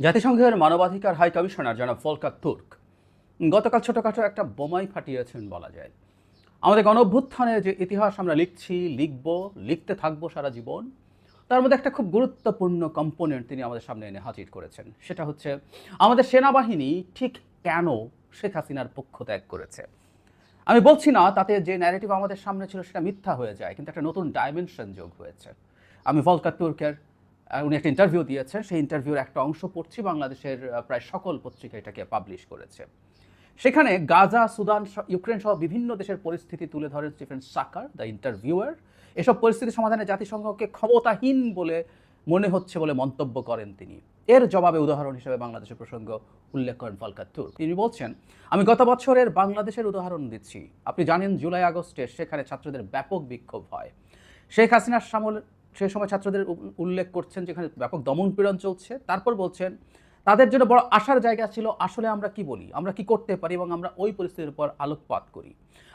জাতিসংঘের মানবাধিকার high commissioner জনাব ভলকার তুর্ক গতকাল ছোটোখাটো একটা বোমাই ফাটিয়েছেন বলা যায়। আমাদের গণঅভ্যুত্থানের যে ইতিহাস আমরা লিখব, লিখতে থাকবো সারা জীবন, তার মধ্যে একটা খুব গুরুত্বপূর্ণ কম্পোনেন্ট তিনি আমাদের সামনে এনে হাজির করেছেন। সেটা হচ্ছে আমাদের সেনাবাহিনী ঠিক কেন শেখ হাসিনার পক্ষ ত্যাগ করেছে। আমি বলছি না তাতে যে ন্যারেটিভ আমাদের সামনে ছিল সেটা মিথ্যা হয়ে যায়, কিন্তু একটা নতুন ডাইমেনশন যোগ হয়েছে। আমি ভলকার তুর্কের উনি একটা ইন্টারভিউ দিয়েছেন, সেই ইন্টারভিউর একটা অংশ পড়ছি। বাংলাদেশের প্রায় সকল পত্রিকা এটাকে পাবলিশ করেছে। সেখানে গাজা, সুদান, ইউক্রেন সহ বিভিন্ন দেশের পরিস্থিতি তুলে ধরেন স্টিফেন সাকার, দ্য ইন্টারভিউয়ার। এসব পরিস্থিতি সমাধানে জাতিসংঘকে ক্ষমতাহীন বলে মনে হচ্ছে বলে মন্তব্য করেন তিনি। এর জবাবে উদাহরণ হিসেবে বাংলাদেশের প্রসঙ্গ উল্লেখ করেন ভলকার তুর্ক। তিনি বলছেন, আমি গত বছরের বাংলাদেশের উদাহরণ দিচ্ছি। আপনি জানেন জুলাই আগস্টে সেখানে ছাত্রদের ব্যাপক বিক্ষোভ হয়। শেখ হাসিনার সামলে সেই সময় ছাত্রদের উল্লেখ করছেন যেখানে ব্যাপক দমন পীড়ন চলছে। তারপর বলছেন তাদের জন্য বড় আশার জায়গা ছিল আসলে আমরা কি বলি, আমরা কি করতে পারি, এবং আমরা ওই পরিস্থিতির উপর আলোকপাত করি।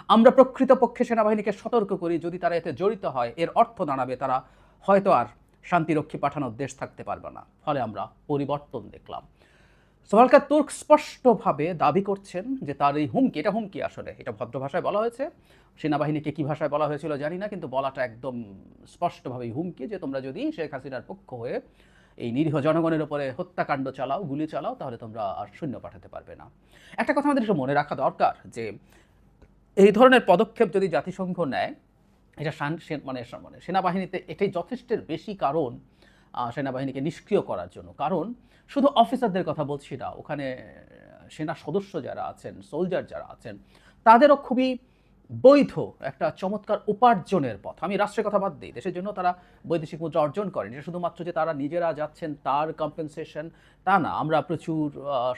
আমরা প্রকৃতপক্ষে সেনাবাহিনীকে সতর্ক করি, যদি তারা এতে জড়িত হয় এর অর্থ দাঁড়াবে তারা হয়তো আর শান্তিরক্ষী পাঠানোর দেশ থাকতে পারবে না। ফলে আমরা পরিবর্তন দেখলাম। ভলকার তুর্ক স্পষ্টভাবে দাবি করছেন যে তার এই হুমকি, এটা হুমকি আসলে, এটা ভদ্র ভাষায় বলা হয়েছে। সেনাবাহিনীকে কী ভাষায় বলা হয়েছিল জানি না, কিন্তু বলাটা একদম স্পষ্টভাবেই হুমকি যে তোমরা যদি শেখ হাসিনার পক্ষ হয়ে এই নিরীহ জনগণের উপরে হত্যাকাণ্ড চালাও, গুলি চালাও, তাহলে তোমরা আর সৈন্য পাঠাতে পারবে না। একটা কথা আমাদের একটু মনে রাখা দরকার যে এই ধরনের পদক্ষেপ যদি জাতিসংঘ নেয়, এটা সেনাবাহিনীতে এটাই যথেষ্টের বেশি কারণ সেনাবাহিনীকে নিষ্ক্রিয় করার জন্য। কারণ শুধু অফিসারদের কথা বলছি না, ওখানে সেনা সদস্য যারা আছেন, সোলজার যারা আছেন, তাদেরও খুবই বৈধ একটা চমৎকার উপার্জনের পথ। আমি রাষ্ট্রের কথা বাদ দিই, দেশের জন্য তারা বৈদেশিক মুদ্রা অর্জন করেন। এটা শুধুমাত্র যে তারা নিজেরা যাচ্ছেন তার কম্পেনসেশন তা না। আমরা প্রচুর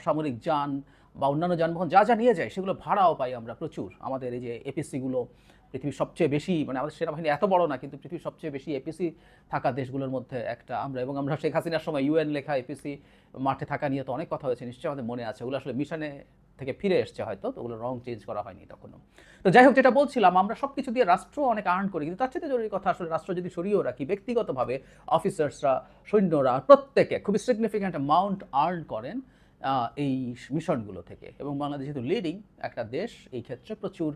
সামরিক যান বা অন্যান্য যানবাহন যা যা নিয়ে যাই সেগুলো ভাড়াও পাই আমরা প্রচুর। আমাদের এই যে এপিসিগুলো পৃথিবীর সবচেয়ে বেশি, মানে আমাদের সেনাবাহিনী এত বড় না, কিন্তু পৃথিবীর সবচেয়ে বেশি এপিসি থাকা দেশগুলোর মধ্যে একটা আমরা। এবং আমরা শেখ হাসিনার সময় ইউএন লেখা এপিসি মাঠে থাকা নিয়ে তো অনেক কথা হয়েছে, নিশ্চয়ই আমাদের মনে আছে। ওগুলো আসলে মিশনে থেকে ফিরে এসছে হয়তো, তো ওগুলো রং চেঞ্জ করা হয়নি তখনও। তো যাই হোক, যেটা বলছিলাম, আমরা সব কিছু দিয়ে রাষ্ট্র অনেক আর্ন করি, কিন্তু তার চেয়ে জরুরি কথা আসলে রাষ্ট্র যদি সরিয়েও রাখি, ব্যক্তিগতভাবে অফিসার্সরা, সৈন্যরা প্রত্যেকে খুবই সিগনিফিক্যান্ট অ্যামাউন্ট আর্ন করেন এই মিশনগুলো থেকে। এবং বাংলাদেশ যেহেতু লিডিং একটা দেশ এই ক্ষেত্রে, প্রচুর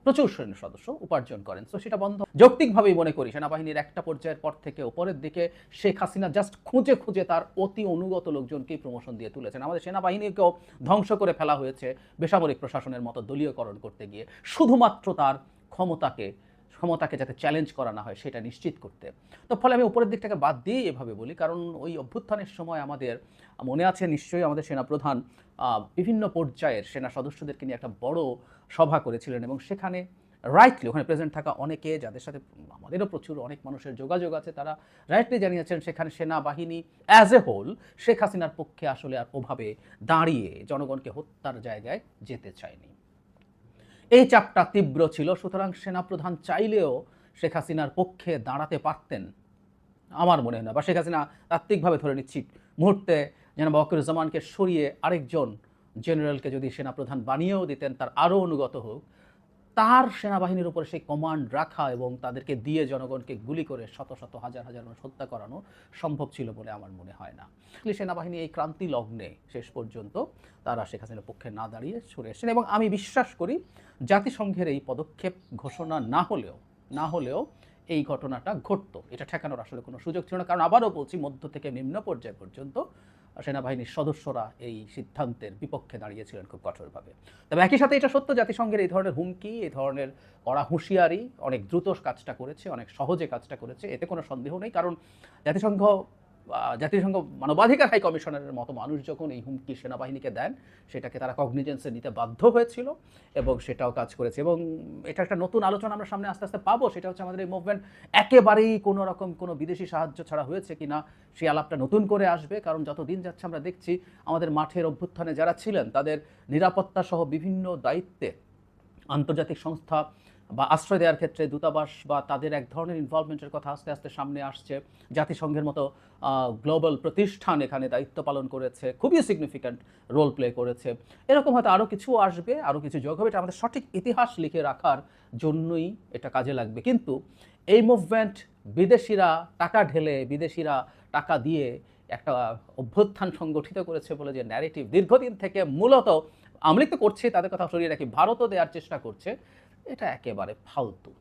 প্রচুর সৈন্য সদস্য উপার্জন করেন। তো সেটা বন্ধ যৌক্তিকভাবেই মনে করি। সেনাবাহিনীর একটা পর্যায়ের পর থেকে উপরের দিকে শেখ হাসিনা জাস্ট খুঁজে খুঁজে তার অতি অনুগত লোকজনকেই প্রমোশন দিয়ে তুলেছেন। আমাদের সেনাবাহিনীকেও ধ্বংস করে ফেলা হয়েছে বেসামরিক প্রশাসনের মতো দলীয়করণ করতে গিয়ে, শুধুমাত্র তার ক্ষমতাকে যাতে চ্যালেঞ্জ করা না হয় সেটা নিশ্চিত করতে। তো ফলে আমি উপরের দিকটাকে বাদ দিয়েই এভাবে বলি, কারণ ওই অভ্যুত্থানের সময় আমাদের মনে আছে নিশ্চয়ই, আমাদের সেনাপ্রধান বিভিন্ন পর্যায়ের সেনা সদস্যদেরকে নিয়ে একটা বড় সভা করেছিলেন, এবং সেখানে রাইটলি ওখানে প্রেজেন্ট থাকা অনেকে, যাদের সাথে আমাদেরও প্রচুর অনেক মানুষের যোগাযোগ আছে, তারা রাইটলি জানিয়েছেন সেখানে সেনাবাহিনী অ্যাজ এ হোল শেখ হাসিনার পক্ষে আসলে আর ওভাবে দাঁড়িয়ে জনগণকে হত্যার জায়গায় যেতে চায়নি। এই চাপটা তীব্র ছিল। সুতরাং সেনাপ্রধান চাইলেও শেখ হাসিনার পক্ষে দাঁড়াতে পারতেন আমার মনে হয় না। বা শেখ হাসিনা তাত্ত্বিকভাবে ধরে নিচ্ছি মুহূর্তে যেন ওয়াকারুজ্জামানকে সরিয়ে আরেকজন জেনারেলকে যদি সেনাপ্রধান বানিয়েও দিতেন, তার আরও অনুগত হোক, তার সেনাবাহিনীর উপরে সেই কমান্ড রাখা এবং তাদেরকে দিয়ে জনগণকে গুলি করে শত শত হাজার হাজার মানুষ হত্যা করানো সম্ভব ছিল বলে আমার মনে হয় না। সেনাবাহিনী এই ক্রান্তি লগ্নে শেষ পর্যন্ত তারা শেখ হাসিনার পক্ষে না দাঁড়িয়ে সরে এসেছেন, এবং আমি বিশ্বাস করি জাতিসংঘের এই পদক্ষেপ ঘোষণা না হলেও এই ঘটনাটা ঘটতো। এটা ঠেকানোর আসলে কোনো সুযোগ ছিল না, কারণ আবারও বলছি, মধ্য থেকে নিম্ন পর্যায় পর্যন্ত সেনাবাহিনীর সদস্যরা এই সিদ্ধান্তের বিপক্ষে দাঁড়িয়েছিলেন খুব কঠোরভাবে। তবে একই সাথে এটা সত্য, জাতিসংঘের এই ধরনের হুমকি, এই ধরনের কড়া হুঁশিয়ারি অনেক দ্রুত কাজটা করেছে, অনেক সহজে কাজটা করেছে, এতে কোনো সন্দেহ নেই। কারণ জাতিসংঘ মানবাধিকার হাই কমিশনারের মতো মানুষ যখন এই হুমকি সেনাবাহিনীকে দেন, সেটাকে তারা কগনিজেন্সে নিতে বাধ্য হয়েছিল, এবং সেটাও কাজ করেছে। এবং এটা একটা নতুন আলোচনা আমরা সামনে আস্তে আস্তে পাবো, সেটা হচ্ছে আমাদের এই মুভমেন্ট একেবারেই কোনো রকম কোনো বিদেশি সাহায্য ছাড়া হয়েছে কিনা, সেই আলাপটা নতুন করে আসবে। কারণ যত দিন যাচ্ছে আমরা দেখছি আমাদের মাঠের অভ্যুত্থানে যারা ছিলেন তাদের নিরাপত্তা সহ বিভিন্ন দায়িত্বে আন্তর্জাতিক সংস্থা বা আশ্রয় দেওয়ার ক্ষেত্রে দূতাবাস বা তাদের এক ধরনের ইনভলভমেন্টের কথা আস্তে আস্তে সামনে আসছে। জাতিসংঘের মতো গ্লোবাল প্রতিষ্ঠান এখানে দায়িত্ব পালন করেছে, খুবই সিগনিফিক্যান্ট রোল প্লে করেছে। এরকম হয়তো আরও কিছু আসবে, আরও কিছু যোগ হবে। এটা আমাদের সঠিক ইতিহাস লিখে রাখার জন্যই এটা কাজে লাগবে। কিন্তু এই মুভমেন্ট বিদেশিরা টাকা ঢেলে, বিদেশিরা টাকা দিয়ে একটা অভ্যুত্থান সংগঠিত করেছে বলে যে ন্যারেটিভ দীর্ঘদিন থেকে মূলত আওয়ামী লীগ তো করছে, তাদের কথা সরিয়ে রাখি, ভারতও দেওয়ার চেষ্টা করছে, এটা একেবারে ফালতু।